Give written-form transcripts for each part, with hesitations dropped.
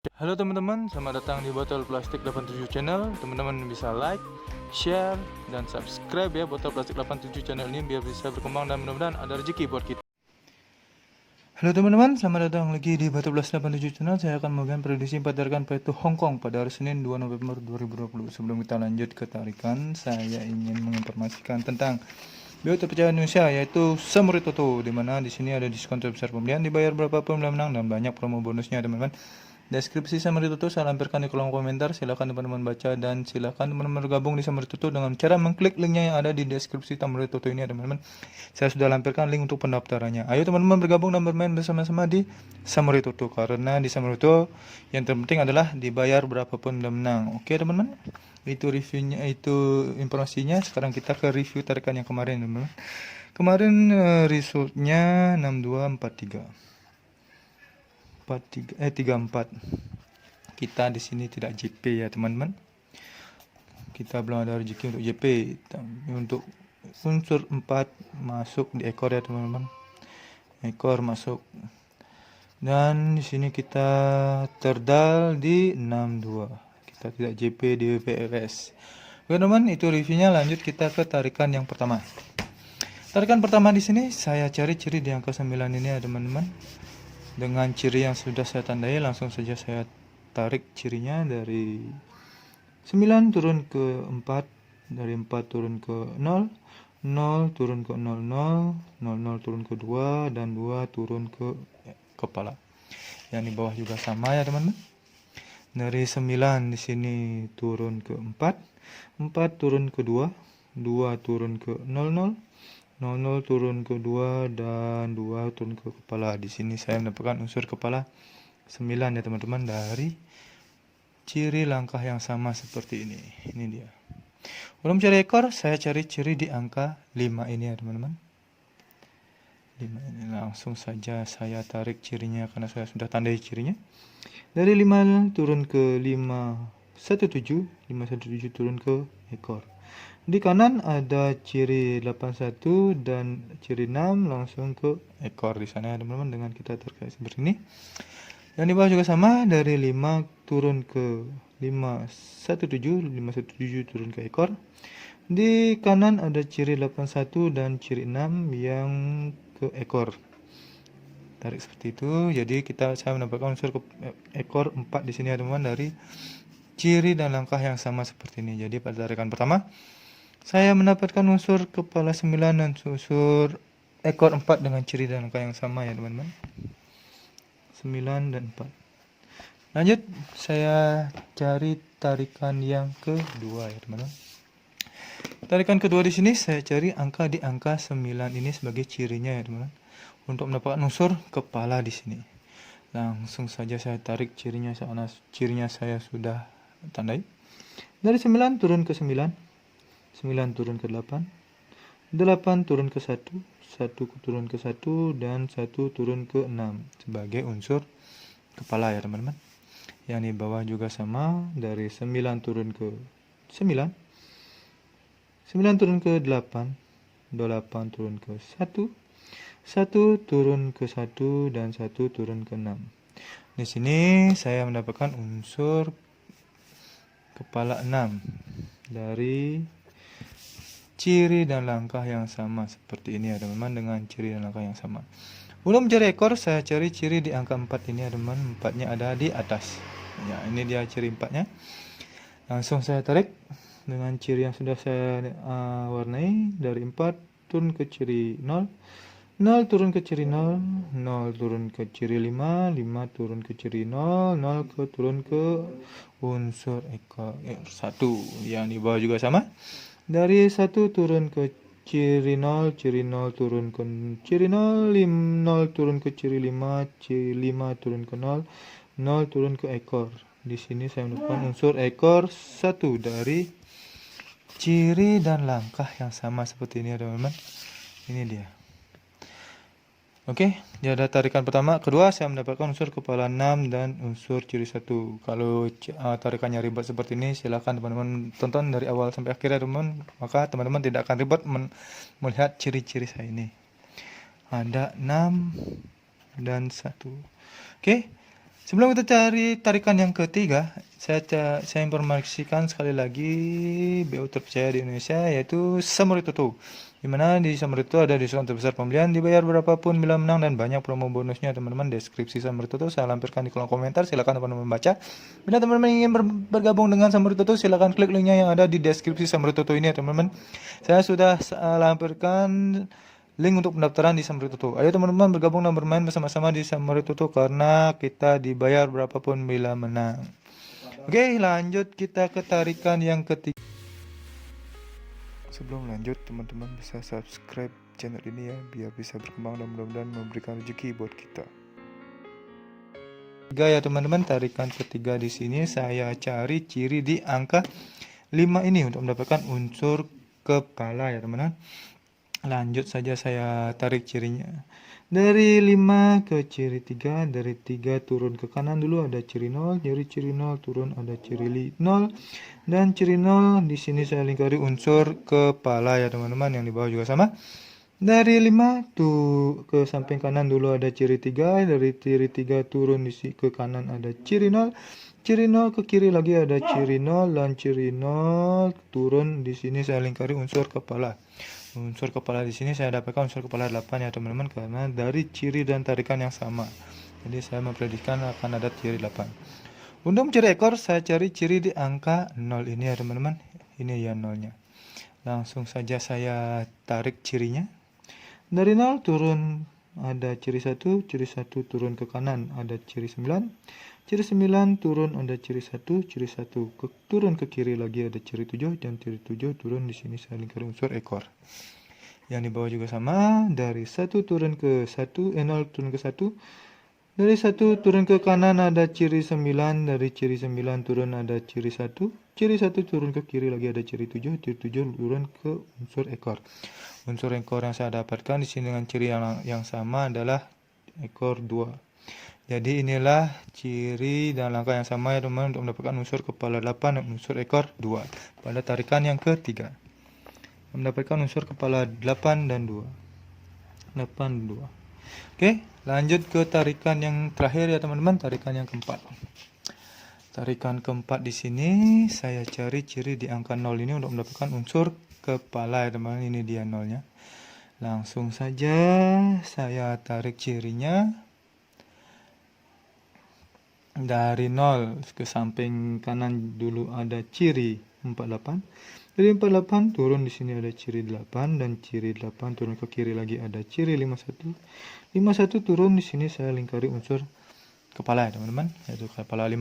Halo teman-teman, selamat datang di Botol Plastik 87 Channel. Teman-teman bisa like, share, dan subscribe ya Botol Plastik 87 Channel ini biar bisa berkembang dan mudah-mudahan ada rezeki buat kita. Halo teman-teman, selamat datang lagi di Botol Plastik 87 Channel. Saya akan membagikan prediksi 4 tarikan P2 Hong Kong pada hari Senin 2 November 2020. Sebelum kita lanjut ke tarikan, saya ingin menginformasikan tentang BO terpercaya Indonesia yaitu Samurai Toto, di mana di sini ada diskon terbesar pembelian, dibayar berapapun belum menang, dan banyak promo bonusnya teman-teman. Deskripsi Samurai Toto saya lampirkan di kolom komentar. Silakan teman-teman baca dan silakan teman-teman bergabung di Samurai Toto dengan cara mengklik linknya yang ada di deskripsi Samurai Toto ini ya teman-teman. Saya sudah lampirkan link untuk pendaftarannya. Ayo teman-teman bergabung dan bermain bersama-sama di Samurai Toto, karena di Samurai Toto yang terpenting adalah dibayar berapapun dan menang. Oke teman-teman, itu reviewnya, itu informasinya. Sekarang kita ke review tarikan yang kemarin teman-teman. Kemarin resultnya 6243 34. Kita di sini tidak JP ya teman-teman. Kita belum ada rezeki untuk JP. Untuk unsur 4 masuk di ekor ya teman-teman. Ekor masuk. Dan di sini kita terdal di 62. Kita tidak JP di PLS. Oke teman-teman, itu reviewnya. Lanjut kita ke tarikan yang pertama. Tarikan pertama di sini saya cari ciri di angka 9 ini ya teman-teman. Dengan ciri yang sudah saya tandai, langsung saja saya tarik cirinya dari 9 turun ke 4, dari 4 turun ke 0, 0 turun ke 00, 00 turun ke 2, dan 2 turun ke kepala. Yang di bawah juga sama ya teman-teman. Dari 9 di sini turun ke 4, 4 turun ke 2, 2 turun ke 00, 00 turun ke 2, dan 2 turun ke kepala. Di sini saya mendapatkan unsur kepala 9 ya teman-teman, dari ciri langkah yang sama seperti ini. Ini dia. Belum cari ekor, saya cari ciri di angka 5 ini ya teman-teman. 5 ini langsung saja saya tarik cirinya karena saya sudah tandai cirinya. Dari 5 turun ke 517, 517 turun ke ekor. Di kanan ada ciri 81 dan ciri 6 langsung ke ekor di sana ya teman-teman, dengan kita terkait seperti ini. Yang di bawah juga sama, dari 5 turun ke 517, 517 turun ke ekor. Di kanan ada ciri 81 dan ciri 6 yang ke ekor. Tarik seperti itu. Jadi saya mendapatkan unsur ekor 4 di sini ya teman-teman, dari ciri dan langkah yang sama seperti ini. Jadi pada tarikan pertama saya mendapatkan unsur kepala 9 dan unsur ekor 4 dengan ciri dan angka yang sama ya teman-teman. 9 dan 4. Lanjut, saya cari tarikan yang kedua ya teman-teman. Tarikan kedua di sini saya cari angka di angka 9 ini sebagai cirinya ya teman-teman, untuk mendapatkan unsur kepala di sini. Langsung saja saya tarik cirinya, cirinya saya sudah tandai. Dari 9 turun ke 9, 9 turun ke 8, 8 turun ke 1, 1 turun ke 1, dan 1 turun ke 6 sebagai unsur kepala ya teman-teman. Yang di bawah juga sama, dari 9 turun ke 9, 9 turun ke 8, 8 turun ke 1, 1 turun ke 1, dan 1 turun ke 6. Di sini saya mendapatkan unsur kepala 6 dari ciri dan langkah yang sama seperti ini ya teman-teman, dengan ciri dan langkah yang sama. Belum cari ekor, saya cari ciri di angka 4 ini ya teman-teman. 4-nya ada di atas. Ya, ini dia ciri 4-nya. Langsung saya tarik dengan ciri yang sudah saya warnai. Dari 4 turun ke ciri 0, 0 turun ke ciri 0, 0 turun ke ciri 5, 5 turun ke ciri 0, 0 turun ke unsur ekor 1. Yang di bawah juga sama. Dari 1 turun ke ciri 0, ciri 0 turun ke ciri 0, 0 turun ke ciri 5, ciri 5 turun ke 0, 0 turun ke ekor. Di sini saya menemukan unsur ekor 1 dari ciri dan langkah yang sama seperti ini teman-teman. Ini dia. Oke, jadi tarikan pertama, kedua saya mendapatkan unsur kepala 6 dan unsur ciri 1. Kalau tarikannya ribet seperti ini, silakan teman-teman tonton dari awal sampai akhir ya teman-teman. Maka teman-teman tidak akan ribet melihat ciri-ciri saya ini. Ada 6 dan 1. Oke, Sebelum kita cari tarikan yang ketiga, saya informasikan sekali lagi BU terpercaya di Indonesia, yaitu Samuritoto. Di mana di Samuritoto ada diskon terbesar pembelian, dibayar berapapun bila menang, dan banyak promo bonusnya teman-teman. Deskripsi Samuritoto saya lampirkan di kolom komentar, silakan teman-teman baca. Bila teman-teman ingin bergabung dengan Samuritoto, silakan klik linknya yang ada di deskripsi Samuritoto ini ya teman-teman. Saya sudah lampirkan link untuk pendaftaran di Samuritoto. Ayo teman-teman bergabung dan bermain bersama-sama di Samuritoto karena kita dibayar berapapun bila menang. Oke, lanjut kita ke tarikan yang ketiga. Sebelum lanjut, teman-teman bisa subscribe channel ini ya, biar bisa berkembang dan mudah-mudahan memberikan rezeki buat kita. Tiga ya teman-teman, tarikan ketiga di sini saya cari ciri di angka 5 ini untuk mendapatkan unsur kepala ya teman-teman. Lanjut saja saya tarik cirinya. Dari 5 ke ciri 3, dari 3 turun ke kanan dulu ada ciri 0, dari ciri 0 turun ada ciri 0, dan ciri 0 di sini saya lingkari unsur kepala ya teman-teman, yang di bawah juga sama. Dari 5 tuh ke samping kanan dulu ada ciri 3, dari ciri 3 turun ke kanan ada ciri 0, ciri 0 ke kiri lagi ada ciri 0, dan ciri 0 turun di sini saya lingkari unsur kepala. Unsur kepala di sini saya dapatkan unsur kepala 8 ya teman-teman, karena dari ciri dan tarikan yang sama. Jadi saya memprediksikan akan ada ciri 8. Untuk mencari ekor saya cari ciri di angka 0 ini ya teman-teman. Ini ya 0-nya. Langsung saja saya tarik cirinya. Dari 0 turun ada ciri 1, ciri 1 turun ke kanan ada ciri 9. Ciri 9 turun ada ciri 1, ciri 1 turun ke kiri lagi ada ciri 7, dan ciri 7 turun di sini saya lingkari unsur ekor. Yang di bawah juga sama, dari 1 turun ke 1, 0 turun ke 1. Dari 1 turun ke kanan ada ciri 9, dari ciri 9 turun ada ciri 1, ciri 1 turun ke kiri lagi ada ciri 7, ciri 7 turun ke unsur ekor. Unsur ekor yang saya dapatkan di sini dengan ciri yang sama adalah ekor 2. Jadi inilah ciri dan langkah yang sama ya teman-teman untuk mendapatkan unsur kepala 8 dan unsur ekor 2 pada tarikan yang ketiga. Mendapatkan unsur kepala 8 dan 2. 8 2. Oke, lanjut ke tarikan yang terakhir ya teman-teman, tarikan yang keempat. Tarikan keempat di sini saya cari ciri di angka 0 ini untuk mendapatkan unsur kepala ya teman-teman. Ini dia 0-nya. Langsung saja saya tarik cirinya. Dari 0 ke samping kanan dulu ada ciri 48. Dari 48 turun di sini ada ciri 8, dan ciri 8 turun ke kiri lagi ada ciri 51. 51 turun di sini saya lingkari unsur kepala ya teman-teman, yaitu kepala 5.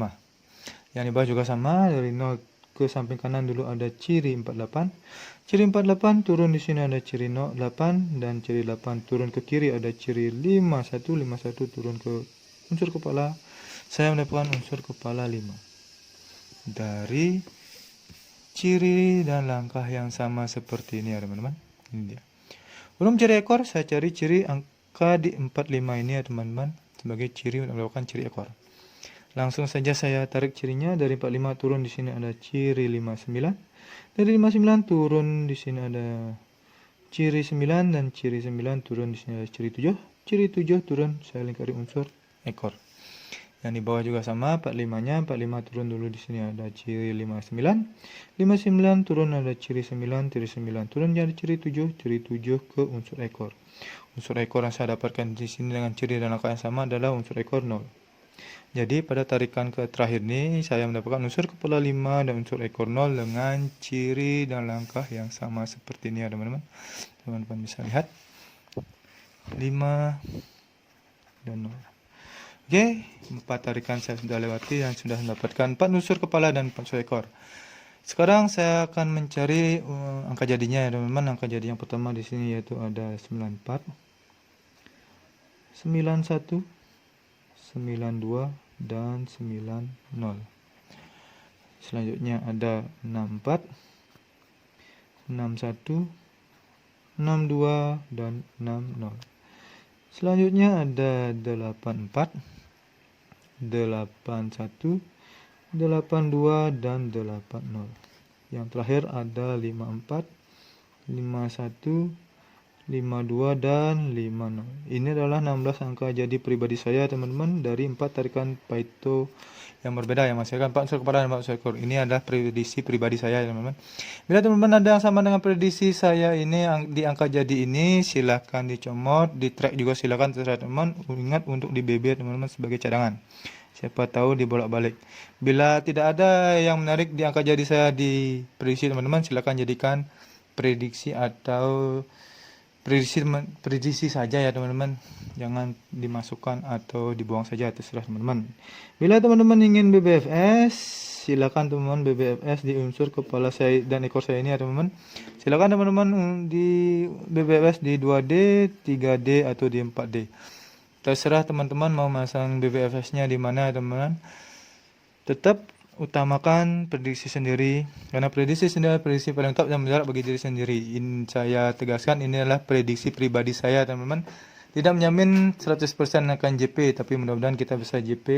Yang di bawah juga sama, dari 0 ke samping kanan dulu ada ciri 48. Ciri 48 turun di sini ada ciri 8, dan ciri 8 turun ke kiri ada ciri 51. 51 turun ke unsur kepala. Saya mendapatkan unsur kepala 5 dari ciri dan langkah yang sama seperti ini ya teman-teman. Ini dia. Belum cari ekor, saya cari ciri angka di 45 ini ya teman-teman, sebagai ciri untuk melakukan ciri ekor. Langsung saja saya tarik cirinya. Dari 45 turun di sini ada ciri 59. Dari 59 turun di sini ada ciri 9, dan ciri 9 turun di sini ada ciri 7. Ciri 7 turun saya lingkari unsur ekor. Yang di bawah juga sama, 45-nya. 45 turun dulu di sini ada ciri 59. 59 turun ada ciri 9, ciri 9 turun jadi ciri 7, ciri 7 ke unsur ekor. Unsur ekor yang saya dapatkan di sini dengan ciri dan angka yang sama adalah unsur ekor 0. Jadi pada tarikan ke terakhir ini saya mendapatkan unsur kepala 5 dan unsur ekor 0 dengan ciri dan langkah yang sama seperti ini ya teman-teman. Teman-teman bisa lihat 5 dan 0. Oke, 4 tarikan saya sudah lewati dan sudah mendapatkan 4 unsur kepala dan 4 unsur ekor. Sekarang saya akan mencari angka jadinya ya teman-teman. Angka jadi yang pertama di sini yaitu ada 94, 91, 92 dan 90. Selanjutnya ada 64, 61, 62 dan 60. Selanjutnya ada 84, 81, 82 dan 80. Yang terakhir ada 54, 51, 52 dan 50. Ini adalah 16 angka jadi pribadi saya teman-teman, dari 4 tarikan Pareto yang berbeda yang menghasilkan 4 unsur kepala dan 4 unsur ekor. Ini adalah prediksi pribadi saya teman-teman. Bila teman-teman ada yang sama dengan prediksi saya ini di angka jadi ini, silahkan dicomot, di track juga silahkan, terserah teman. Ingat untuk di BB teman-teman sebagai cadangan. Siapa tahu dibolak-balik. Bila tidak ada yang menarik di angka jadi saya di prediksi teman-teman, silahkan jadikan prediksi atau prediksi saja ya teman-teman, jangan dimasukkan atau dibuang saja, terserah teman-teman. Bila teman-teman ingin BBFS, silakan teman-teman BBFS di unsur kepala saya dan ekor saya ini ya teman-teman. Silakan teman-teman di BBFS di 2D, 3D atau di 4D. Terserah teman-teman mau masang BBFS-nya di mana ya teman-teman. Tetap utamakan prediksi sendiri, karena prediksi sendiri adalah prediksi paling top dan mujarab bagi diri sendiri. Ini saya tegaskan, ini adalah prediksi pribadi saya teman-teman, tidak menjamin 100% akan JP, tapi mudah-mudahan kita bisa JP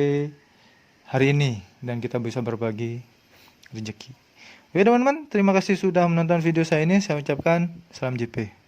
hari ini dan kita bisa berbagi rezeki. Oke teman-teman, terima kasih sudah menonton video saya ini. Saya ucapkan salam JP.